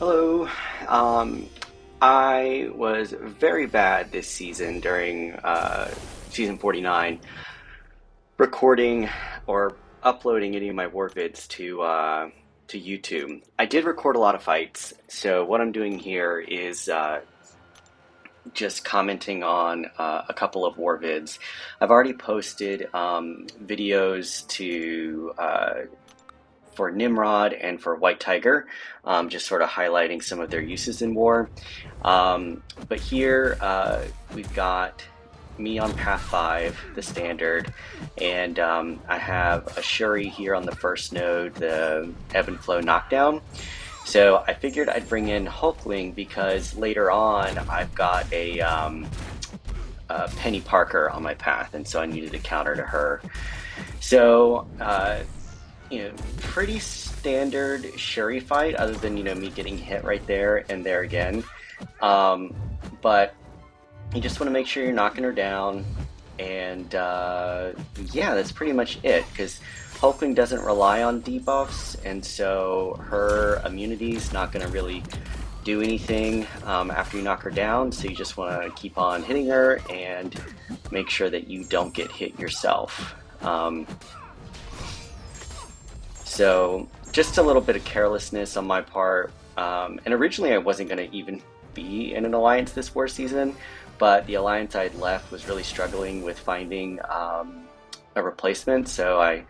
Hello. Um, I was very bad this season during season 49, recording or uploading any of my war vids to YouTube. I did record a lot of fights, so what I'm doing here is just commenting on a couple of war vids. I've already posted videos to for Nimrod and for White Tiger, just sort of highlighting some of their uses in war. But here we've got me on Path 5, the standard, and I have a Shuri here on the first node, the Ebb and Flow knockdown. So I figured I'd bring in Hulkling because later on I've got a Penny Parker on my path, and so I needed a counter to her. So pretty standard Shuri fight, other than me getting hit right there and there again. But you just want to make sure you're knocking her down, and yeah, that's pretty much it. Because Hulkling doesn't rely on debuffs, and so her immunity's not going to really do anything after you knock her down. So you just want to keep on hitting her and make sure that you don't get hit yourself. So just a little bit of carelessness on my part. And originally I wasn't going to even be in an alliance this war season, but the alliance I'd left was really struggling with finding a replacement, so I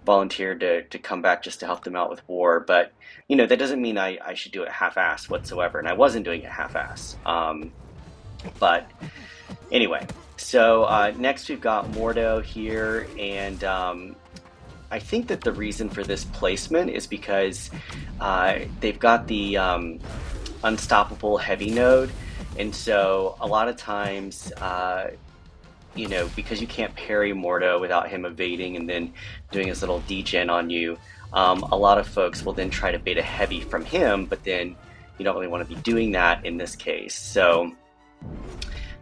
volunteered to come back just to help them out with war. But that doesn't mean I should do it half-assed whatsoever, and I wasn't doing it half-assed. But anyway, so next we've got Mordo here, and I think that the reason for this placement is because they've got the unstoppable heavy node, and so a lot of times, because you can't parry Mordo without him evading and then doing his little degen on you, a lot of folks will then try to bait a heavy from him, but then you don't really want to be doing that in this case. So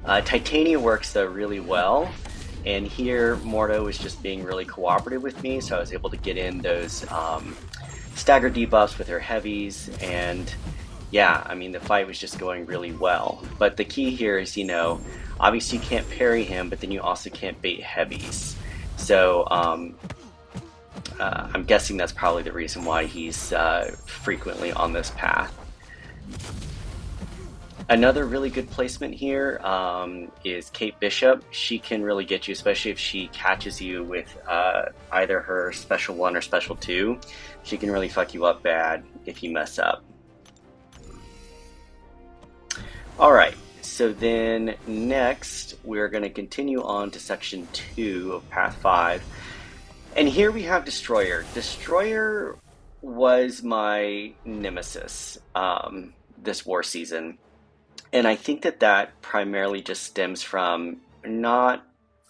Titania works though really well. And here, Mordo was just being really cooperative with me, so I was able to get in those stagger debuffs with her heavies, and yeah, I mean, the fight was just going really well. But the key here is, obviously you can't parry him, but then you also can't bait heavies. So I'm guessing that's probably the reason why he's frequently on this path. Another really good placement here is Kate Bishop. She can really get you, especially if she catches you with either her Special 1 or Special 2. She can really fuck you up bad if you mess up. Alright, so then next we're going to continue on to Section 2 of Path 5. And here we have Destroyer. Destroyer was my nemesis this war season. And I think that primarily just stems from not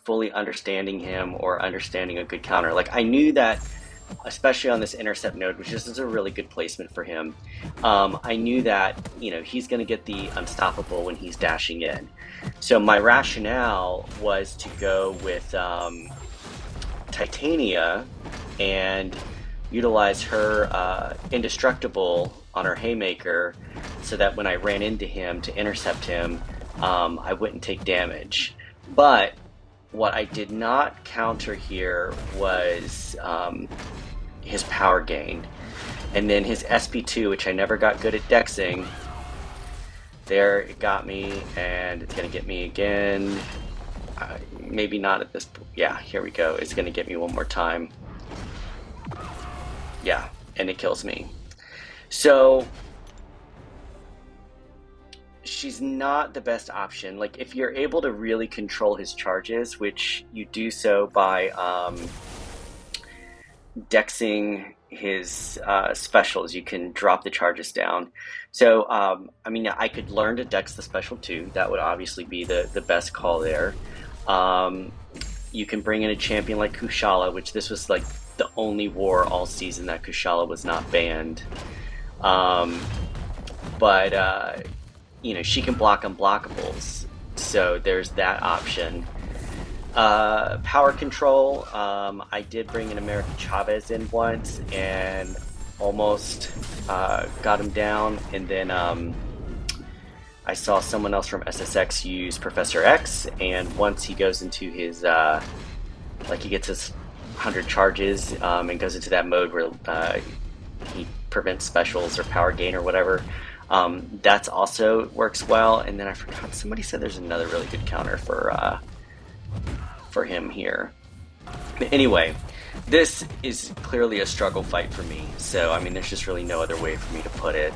fully understanding him or understanding a good counter. Like, I knew that, especially on this intercept node, which is a really good placement for him, I knew that, he's going to get the unstoppable when he's dashing in. So my rationale was to go with Titania and utilize her indestructible on her haymaker, so that when I ran into him to intercept him, I wouldn't take damage. But what I did not counter here was his power gain. And then his SP2, which I never got good at dexing. There, it got me, and it's going to get me again. Maybe not at this point. Yeah, here we go. It's going to get me one more time. Yeah, and it kills me. So she's not the best option. Like, if you're able to really control his charges, which you do so by dexing his specials, you can drop the charges down. So I mean, I could learn to dex the special too. That would obviously be the best call there. You can bring in a champion like Kushala, which this was like the only war all season that Kushala was not banned. But she can block unblockables, so there's that option. Power control, I did bring in American Chavez in once, and almost got him down, and then I saw someone else from SSX use Professor X, and once he goes into his like he gets his 100 charges and goes into that mode where he prevents specials or power gain or whatever. That's also works well. And then I forgot, somebody said there's another really good counter for him here. But anyway, this is clearly a struggle fight for me. So I mean, there's just really no other way for me to put it.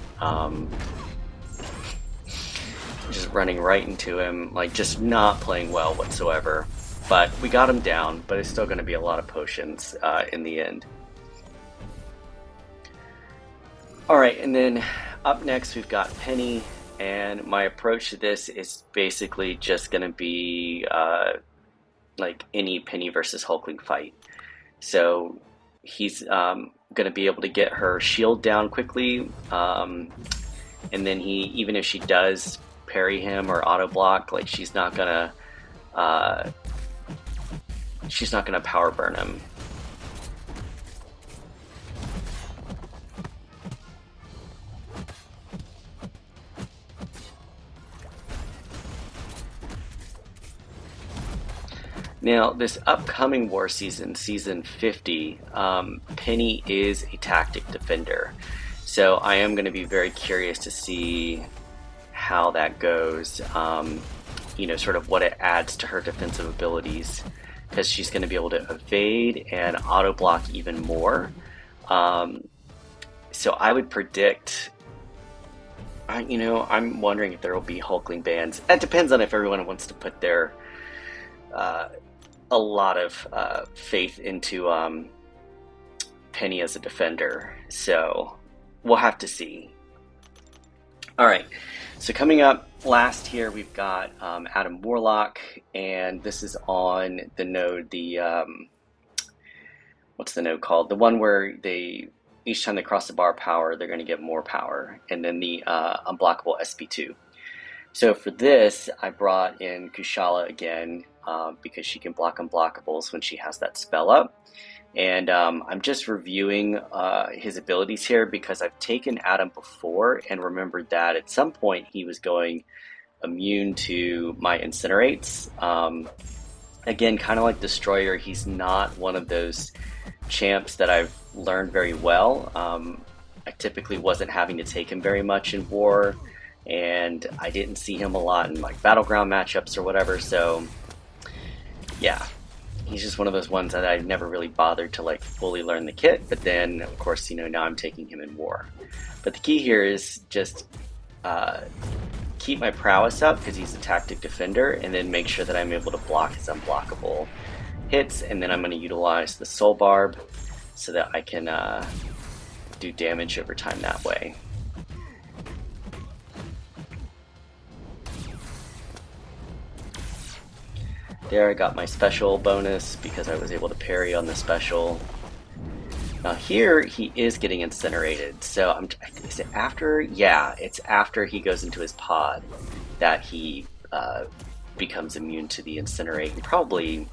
Just running right into him, like just not playing well whatsoever. But we got him down, but it's still going to be a lot of potions in the end. All right, and then up next we've got Penny, and my approach to this is basically just going to be like any Penny versus Hulkling fight. So he's going to be able to get her shield down quickly, and then even if she does parry him or auto block, like she's not gonna power burn him. Now, this upcoming war season, season 50, Penny is a tactic defender. So I am going to be very curious to see how that goes, sort of what it adds to her defensive abilities, because she's going to be able to evade and auto block even more. So I would predict, I'm wondering if there will be Hulkling bans. That depends on if everyone wants to put their a lot of faith into Penny as a defender. So we'll have to see. All right. So coming up last here, we've got Adam Warlock, and this is on the node, what's the node called? The one where each time they cross the bar power, they're going to get more power, and then the unblockable SP2. So for this, I brought in Kushala again because she can block unblockables when she has that spell up. And I'm just reviewing his abilities here because I've taken Adam before and remembered that at some point he was going immune to my incinerates. Again, kind of like Destroyer, he's not one of those champs that I've learned very well. I typically wasn't having to take him very much in war, and I didn't see him a lot in like battleground matchups or whatever, so yeah. He's just one of those ones that I never really bothered to like fully learn the kit, but then of course, now I'm taking him in war. But the key here is just keep my prowess up because he's a tactic defender, and then make sure that I'm able to block his unblockable hits, and then I'm going to utilize the Soul Barb so that I can do damage over time that way. There I got my special bonus because I was able to parry on the special. Now here he is getting incinerated, so is it after? Yeah, it's after he goes into his pod that he becomes immune to the incinerate. And probably,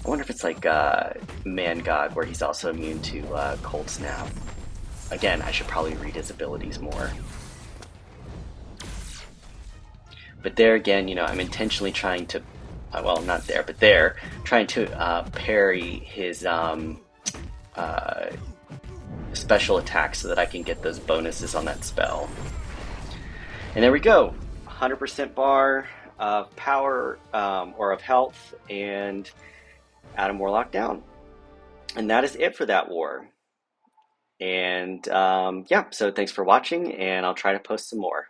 I wonder if it's like Man God where he's also immune to Cold Snap. Again, I should probably read his abilities more. But there again, I'm intentionally trying to well, not there, but there, trying to parry his special attack so that I can get those bonuses on that spell. And there we go, 100% bar of power or of health, and Adam Warlock down. And that is it for that war. And yeah, so thanks for watching, and I'll try to post some more.